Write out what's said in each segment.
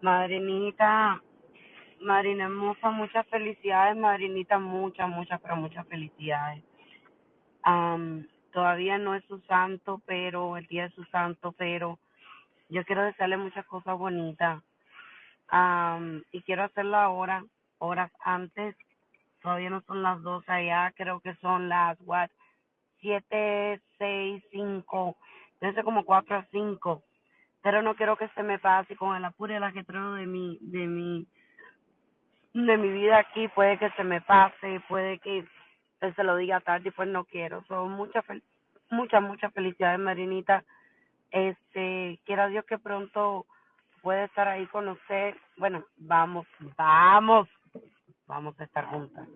Madrinita, madrina hermosa, muchas felicidades, madrinita, pero muchas felicidades. Todavía no es su santo, pero el día de su santo, pero yo quiero desearle muchas cosas bonitas. Y quiero hacerlo ahora, horas antes. Todavía no son las 2 allá, creo que son las, 7, 6, 5, desde como 4 a 5. Pero no quiero que se me pase con el apuro y el ajetreo de mi vida aquí. Puede que se me pase, puede que se lo diga tarde y pues no quiero. Son muchas felicidades, Marinita. Quiera Dios que pronto pueda estar ahí con usted. Bueno, vamos a estar juntas.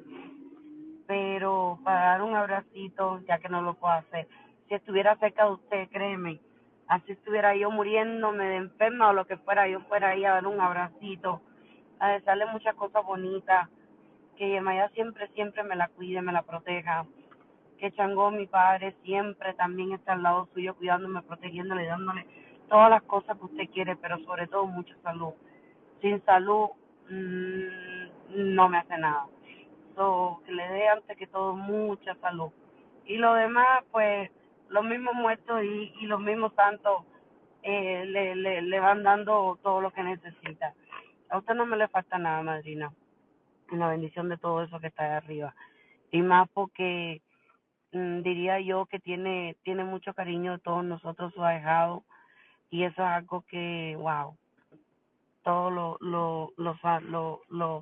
Pero para dar un abracito, ya que no lo puedo hacer, si estuviera cerca de usted, créeme, así estuviera yo muriéndome de enferma o lo que fuera, yo fuera ahí a dar un abracito, a desearle muchas cosas bonitas, que Yemaya siempre me la cuide, me la proteja, que Changó, mi padre, siempre también está al lado suyo, cuidándome, protegiéndole, dándole todas las cosas que usted quiere, pero sobre todo mucha salud. Sin salud no me hace nada. Que le dé antes que todo mucha salud. Y lo demás, pues, los mismos muertos y los mismos santos le van dando todo lo que necesita. A usted no me le falta nada, madrina. Una bendición de todo eso que está ahí arriba. Y más porque diría yo que tiene mucho cariño de todos nosotros, sus ahijados. Y eso es algo que, wow, todos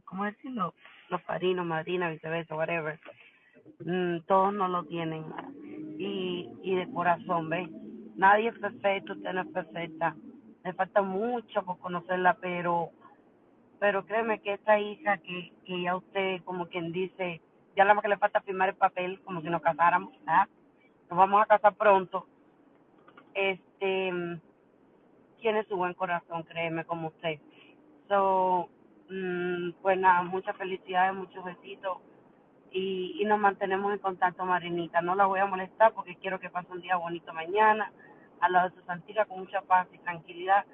¿cómo decirlo? Los padrinos, madrinas, viceversa, whatever. Todos no lo tienen. Y de corazón, ¿ves? Nadie es perfecto, usted no es perfecta. Le falta mucho por conocerla, pero créeme que esta hija que ya usted, como quien dice, ya nada más que le falta firmar el papel, como si nos casáramos, ¿ah? Nos vamos a casar pronto. Tiene su buen corazón, créeme, como usted. Pues nada, muchas felicidades, muchos besitos y nos mantenemos en contacto, Marinita. No la voy a molestar porque quiero que pase un día bonito mañana al lado de su santica con mucha paz y tranquilidad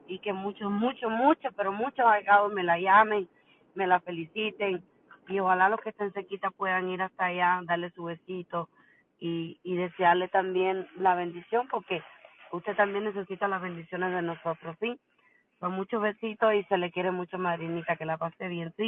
y que pero muchos allegados me la llamen, me la feliciten y ojalá los que estén cerquita puedan ir hasta allá, darle su besito y desearle también la bendición porque usted también necesita las bendiciones de nosotros, ¿sí? Con muchos besitos y se le quiere mucho, madrinita, que la pase bien, ¿sí?